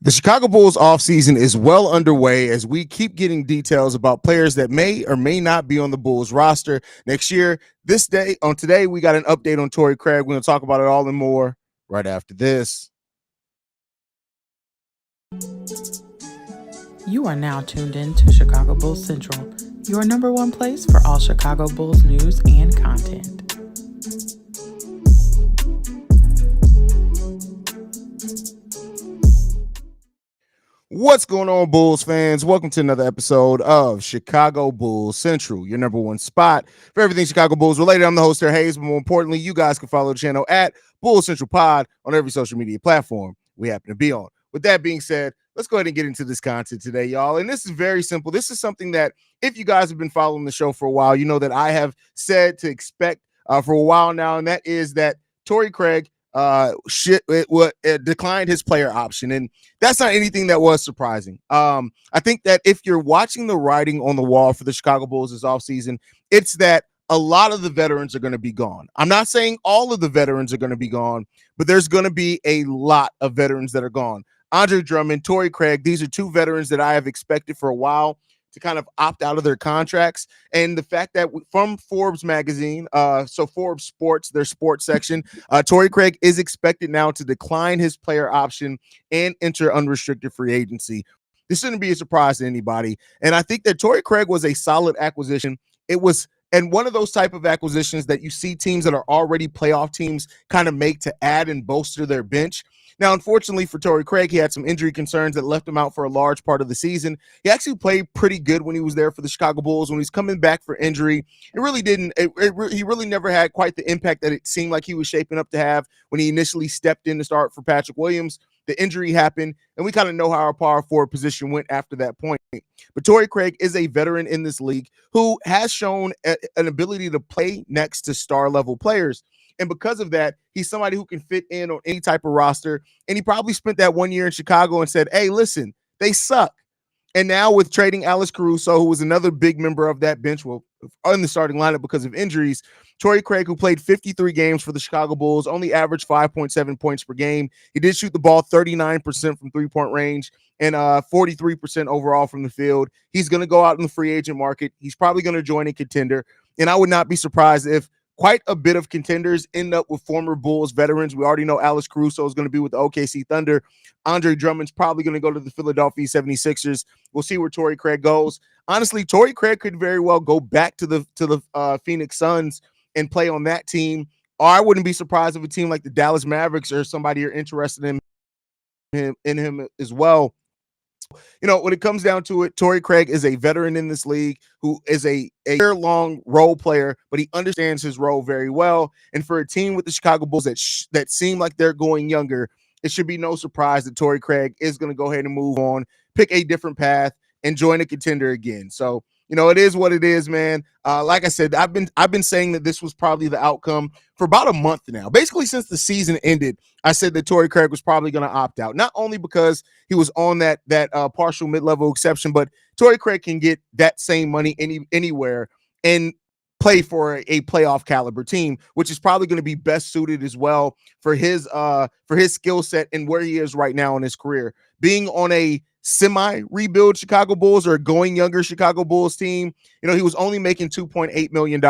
The Chicago Bulls offseason is well underway as we keep getting details about players that may or may not be on the Bulls roster next year. Today, we got an update on Torrey Craig. We're going to talk about it all and more right after this. You are now tuned in to Chicago Bulls Central, your number one place for all Chicago Bulls news and content. What's going on, Bulls fans? Welcome to another episode of Chicago Bulls Central, your number one spot for everything Chicago Bulls related. I'm the host, Haize, but more importantly, you guys can follow the channel at Bulls Central Pod on every social media platform we happen to be on. With that being said, let's go ahead and get into this content today, y'all. And this is very simple. This is something that if you guys have been following the show for a while, you know that I have said to expect for a while now, and that is that Torrey Craig declined his player option, and that's not anything that was surprising. I think that if you're watching the writing on the wall for the Chicago Bulls this offseason, it's that a lot of the veterans are going to be gone. I'm not saying all of the veterans are going to be gone, but there's going to be a lot of veterans that are gone. Andre Drummond, Torrey Craig, these are two veterans that I have expected for a while to kind of opt out of their contracts. And the fact that from Forbes magazine, so Forbes Sports, their sports section, Torrey Craig is expected now to decline his player option and enter unrestricted free agency. This shouldn't be a surprise to anybody. And I think that Torrey Craig was a solid acquisition. And one of those type of acquisitions that you see teams that are already playoff teams kind of make to add and bolster their bench. Now, unfortunately for Torrey Craig, he had some injury concerns that left him out for a large part of the season. He actually played pretty good when he was there for the Chicago Bulls. When he's coming back for injury, he really never had quite the impact that it seemed like he was shaping up to have when he initially stepped in to start for Patrick Williams. The injury happened, and we kind of know how our power forward position went after that point. But Torrey Craig is a veteran in this league who has shown an ability to play next to star-level players. And because of that, he's somebody who can fit in on any type of roster. And he probably spent that 1 year in Chicago and said, hey, listen, they suck. And now with trading Alex Caruso, who was another big member of that bench, in the starting lineup because of injuries, Torrey Craig, who played 53 games for the Chicago Bulls, only averaged 5.7 points per game. He did shoot the ball 39% from three-point range and 43% overall from the field. He's going to go out in the free agent market. He's probably going to join a contender. And I would not be surprised if quite a bit of contenders end up with former Bulls veterans. We already know Alex Caruso is going to be with the OKC Thunder. Andre Drummond's probably going to go to the Philadelphia 76ers. We'll see where Torrey Craig goes. Honestly, Torrey Craig could very well go back to the Phoenix Suns and play on that team. Or I wouldn't be surprised if a team like the Dallas Mavericks or somebody are interested in him as well. You know, when it comes down to it, Torrey Craig is a veteran in this league who is a year-long role player, but he understands his role very well. And for a team with the Chicago Bulls that seem like they're going younger, it should be no surprise that Torrey Craig is going to go ahead and move on, pick a different path, and join a contender again. So, you know, it is what it is, man. Like I said, I've been saying that this was probably the outcome for about a month now. Basically, since the season ended, I said that Torrey Craig was probably going to opt out. Not only because he was on that partial mid-level exception, but Torrey Craig can get that same money anywhere and play for a playoff caliber team, which is probably going to be best suited as well for his skill set and where he is right now in his career. Being on a semi-rebuild Chicago Bulls or going younger Chicago Bulls team, you know, he was only making $2.8 million.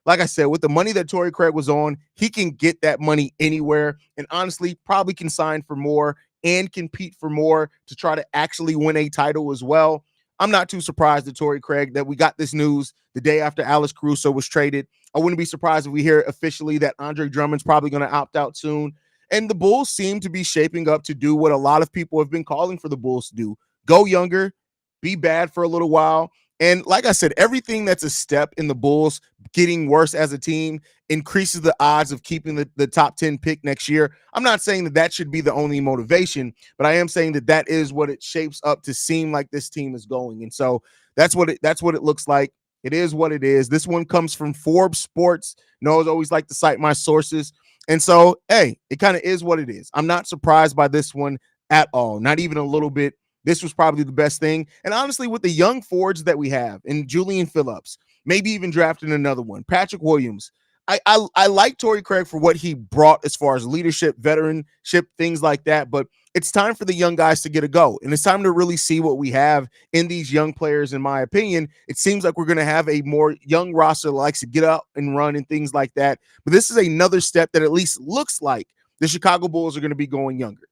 Like I said, with the money that Torrey Craig was on, he can get that money anywhere and honestly probably can sign for more and compete for more to try to actually win a title as well. I'm not too surprised that Torrey Craig, that we got this news the day after Alex Caruso was traded. I wouldn't be surprised if we hear officially that Andre Drummond's probably going to opt out soon. And the Bulls seem to be shaping up to do what a lot of people have been calling for the Bulls to do. Go younger, be bad for a little while. And like I said, everything that's a step in the Bulls getting worse as a team increases the odds of keeping the top 10 pick next year. I'm not saying that should be the only motivation, but I am saying that is what it shapes up to seem like this team is going. And so that's what it looks like. It is what it is. This one comes from Forbes Sports. You know, I always like to cite my sources. And so, hey, it kind of is what it is. I'm not surprised by this one at all, not even a little bit. This was probably the best thing. And honestly, with the young forwards that we have, and Julian Phillips, maybe even drafting another one, Patrick Williams, I like Torrey Craig for what he brought as far as leadership, veteranship, things like that. But it's time for the young guys to get a go. And it's time to really see what we have in these young players, in my opinion. It seems like we're going to have a more young roster that likes to get up and run and things like that. But this is another step that at least looks like the Chicago Bulls are going to be going younger.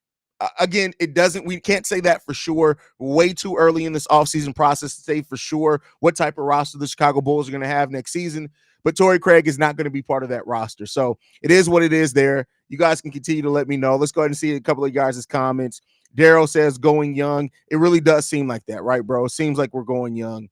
Again, we can't say that for sure. Way too early in this offseason process to say for sure what type of roster the Chicago Bulls are going to have next season. But Torrey Craig is not going to be part of that roster. So it is what it is there. You guys can continue to let me know. Let's go ahead and see a couple of guys' comments. Daryl says going young. It really does seem like that, right, bro? It seems like we're going young.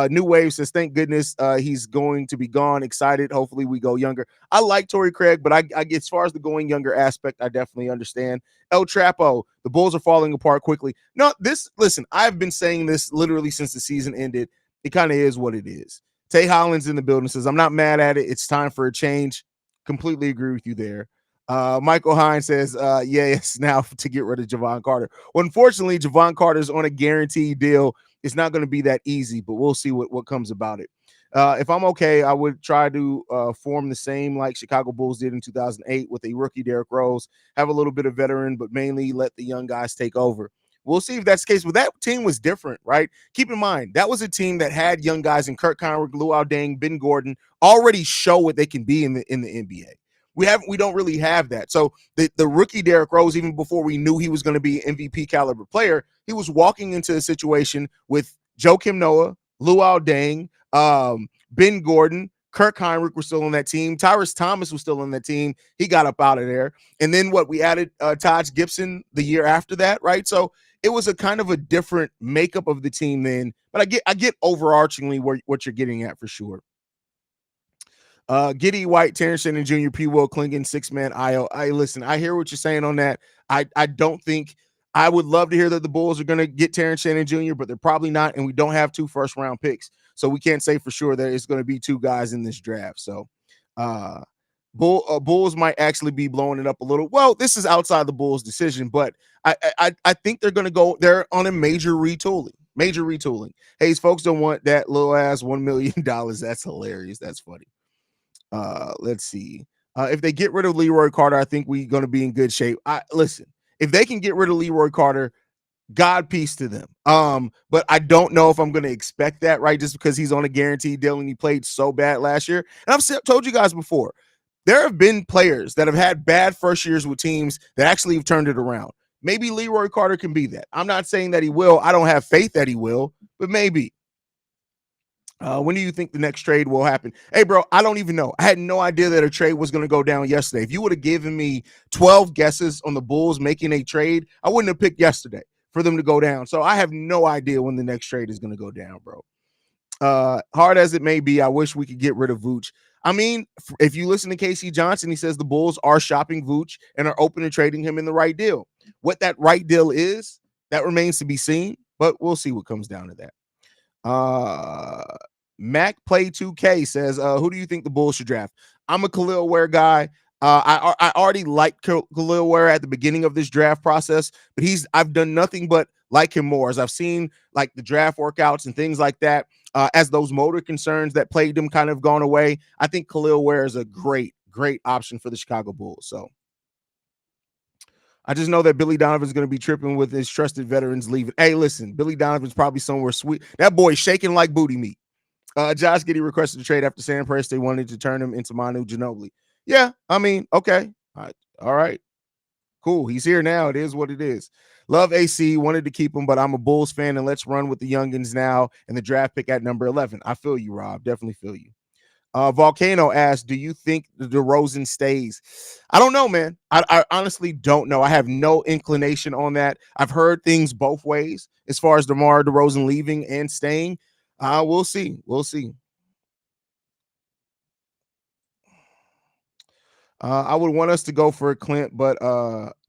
New Wave says, thank goodness he's going to be gone. Excited. Hopefully we go younger. I like Torrey Craig, but I get as far as the going younger aspect, I definitely understand. El Trapo, the Bulls are falling apart quickly. No, listen, I've been saying this literally since the season ended. It kind of is what it is. Tay Holland's in the building, says, I'm not mad at it. It's time for a change. Completely agree with you there. Michael Hines says, yes, now to get rid of Javon Carter. Well, unfortunately, Javon Carter's on a guaranteed deal. It's not going to be that easy, but we'll see what comes about it. If I'm okay, I would try to form the same like Chicago Bulls did in 2008 with a rookie Derrick Rose, have a little bit of veteran, but mainly let the young guys take over. We'll see if that's the case. But that team was different, right? Keep in mind, that was a team that had young guys in Kurt Conrick, Luol Deng, Ben Gordon already show what they can be in the NBA. We don't really have that. So the rookie Derrick Rose, even before we knew he was going to be an MVP caliber player, he was walking into a situation with Joakim Noah, Luol Deng, Ben Gordon, Kirk Heinrich were still on that team. Tyrus Thomas was still on that team. He got up out of there. And then we added Taj Gibson the year after that, right? So it was a kind of a different makeup of the team then. But I get overarchingly what you're getting at for sure. Giddy White, Terrence Shannon Jr., P. Will Klingon, 6-man IO. Listen, I hear what you're saying on that. I don't think I would love to hear that the Bulls are going to get Terrence Shannon Jr., but they're probably not, and we don't have 2 first-round picks. So we can't say for sure that it's going to be 2 guys in this draft. So Bulls might actually be blowing it up a little. Well, this is outside the Bulls' decision, but I think they're going to go – they're on a major retooling. Haize, folks don't want that little ass $1 million. That's hilarious. That's funny. Let's see. If they get rid of Leroy Carter, I think we're going to be in good shape. Listen, if they can get rid of Leroy Carter, God peace to them. But I don't know if I'm going to expect that, right? Just because he's on a guaranteed deal and he played so bad last year. And I've told you guys before, there have been players that have had bad first years with teams that actually have turned it around. Maybe Leroy Carter can be that. I'm not saying that he will. I don't have faith that he will, but maybe. When do you think the next trade will happen? Hey, bro, I don't even know. I had no idea that a trade was going to go down yesterday. If you would have given me 12 guesses on the Bulls making a trade, I wouldn't have picked yesterday for them to go down. So I have no idea when the next trade is going to go down, bro. Hard as it may be, I wish we could get rid of Vooch. I mean, if you listen to Casey Johnson, he says the Bulls are shopping Vooch and are open to trading him in the right deal. What that right deal is, that remains to be seen, but we'll see what comes down to that. Mac Play 2K says, who do you think the Bulls should draft? I'm a Khalil Ware guy. I already liked Khalil Ware at the beginning of this draft process, but I've done nothing but like him more as I've seen like the draft workouts and things like that. As those motor concerns that plagued him kind of gone away, I think Khalil Ware is a great option for the Chicago Bulls. So I just know that Billy Donovan's going to be tripping with his trusted veterans leaving. Hey, listen, Billy Donovan's probably somewhere sweet. That boy's shaking like booty meat. Josh Giddey requested a trade after Sam Presti wanted to turn him into Manu Ginobili. Yeah, I mean, okay. All right. Cool. He's here now. It is what it is. Love AC. Wanted to keep him, but I'm a Bulls fan, and let's run with the youngins now and the draft pick at number 11. I feel you, Rob. Definitely feel you. Volcano asked, do you think the DeRozan stays? I don't know, man. I honestly don't know. I have no inclination on that. I've heard things both ways as far as DeMar DeRozan leaving and staying. We'll see. I would want us to go for Clint, but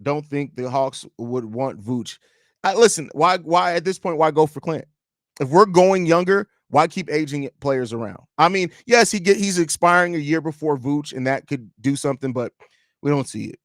don't think the Hawks would want Vooch. Listen, why at this point, why go for Clint? If we're going younger, why keep aging players around? I mean, yes, he's expiring a year before Vooch, and that could do something, but we don't see it.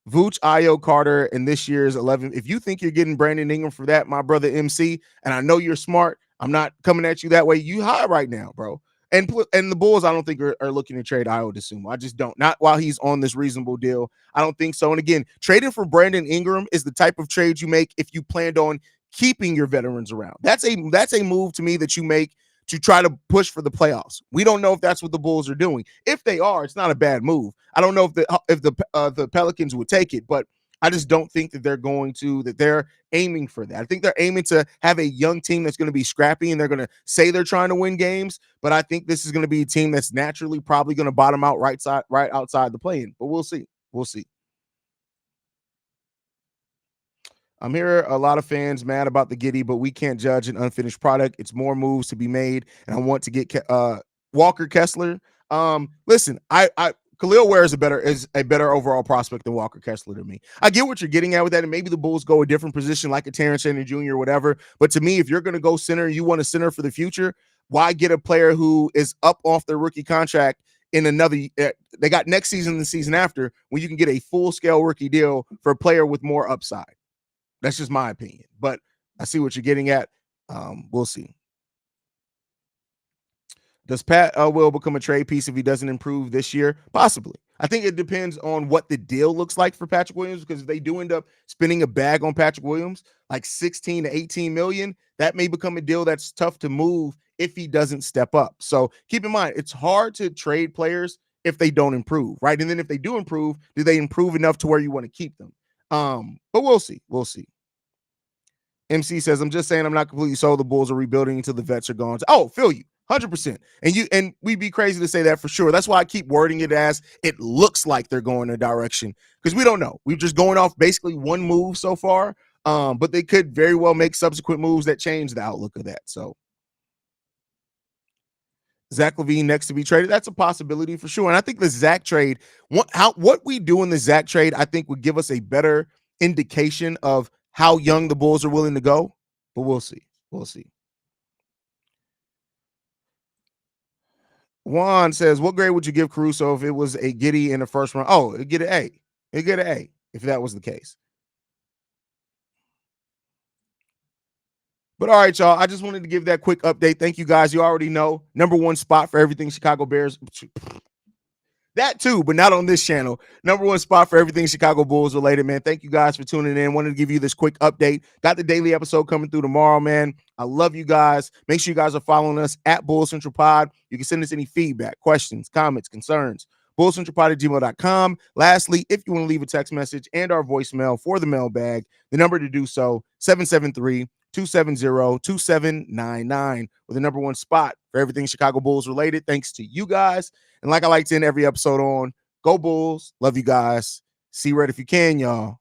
Vooch, Io, Carter, and this year's 11. If you think you're getting Brandon Ingram for that, my brother MC, and I know you're smart, I'm not coming at you that way. You high right now, bro. And the Bulls, I don't think are looking to trade Io DeSumo. I just don't. Not while he's on this reasonable deal. I don't think so. And again, trading for Brandon Ingram is the type of trade you make if you planned on keeping your veterans around. That's a move to me that you make to try to push for the playoffs. We don't know if that's what the Bulls are doing. If they are, it's not a bad move. I don't know if the Pelicans would take it, but I just don't think that they're aiming for that. I think they're aiming to have a young team that's going to be scrappy, and they're going to say they're trying to win games, but I think this is going to be a team that's naturally probably going to bottom out right outside the play-in. But we'll see. We'll see. I'm here. A lot of fans mad about the Giddy, but we can't judge an unfinished product. It's more moves to be made, and I want to get Walker Kessler. Listen, I Khalil Ware is a better overall prospect than Walker Kessler to me. I get what you're getting at with that, and maybe the Bulls go a different position like a Terrence Shannon Jr. or whatever. But to me, if you're going to go center, you want a center for the future. Why get a player who is up off their rookie contract in another? They got next season and the season after when you can get a full scale rookie deal for a player with more upside. That's just my opinion, but I see what you're getting at. We'll see. Does Pat Will become a trade piece if he doesn't improve this year? Possibly. I think it depends on what the deal looks like for Patrick Williams, because if they do end up spending a bag on Patrick Williams, like 16 to 18 million, that may become a deal that's tough to move if he doesn't step up. So keep in mind, it's hard to trade players if they don't improve, right? And then if they do improve, do they improve enough to where you want to keep them? But we'll see. We'll see. MC says, I'm just saying I'm not completely sold the Bulls are rebuilding until the vets are gone. Oh, feel you. 100%. And we'd be crazy to say that for sure. That's why I keep wording it as it looks like they're going in a direction, because we don't know. We're just going off basically one move so far. But they could very well make subsequent moves that change the outlook of that. So Zach LaVine next to be traded, that's a possibility for sure. And I think the Zach trade, what we do in the Zach trade, I think would give us a better indication of how young the Bulls are willing to go. But we'll see. We'll see. Juan says, what grade would you give Caruso if it was a Giddy in the first round? Oh, it'd get an A. It'd get an A if that was the case. But all right, y'all, I just wanted to give that quick update. Thank you, guys. You already know, number one spot for everything Chicago Bears. That too, but not on this channel. Number one spot for everything Chicago Bulls related, man. Thank you guys for tuning in. Wanted to give you this quick update. Got the daily episode coming through tomorrow, man. I love you guys. Make sure you guys are following us at Bulls Central Pod. You can send us any feedback, questions, comments, concerns. BullsCentralPod@gmail.com. Lastly, if you want to leave a text message and our voicemail for the mailbag, the number to do so, 773-270-2799, with the number one spot for everything Chicago Bulls related. Thanks to you guys. And like I like to end every episode on, go Bulls. Love you guys. See red if you can, y'all.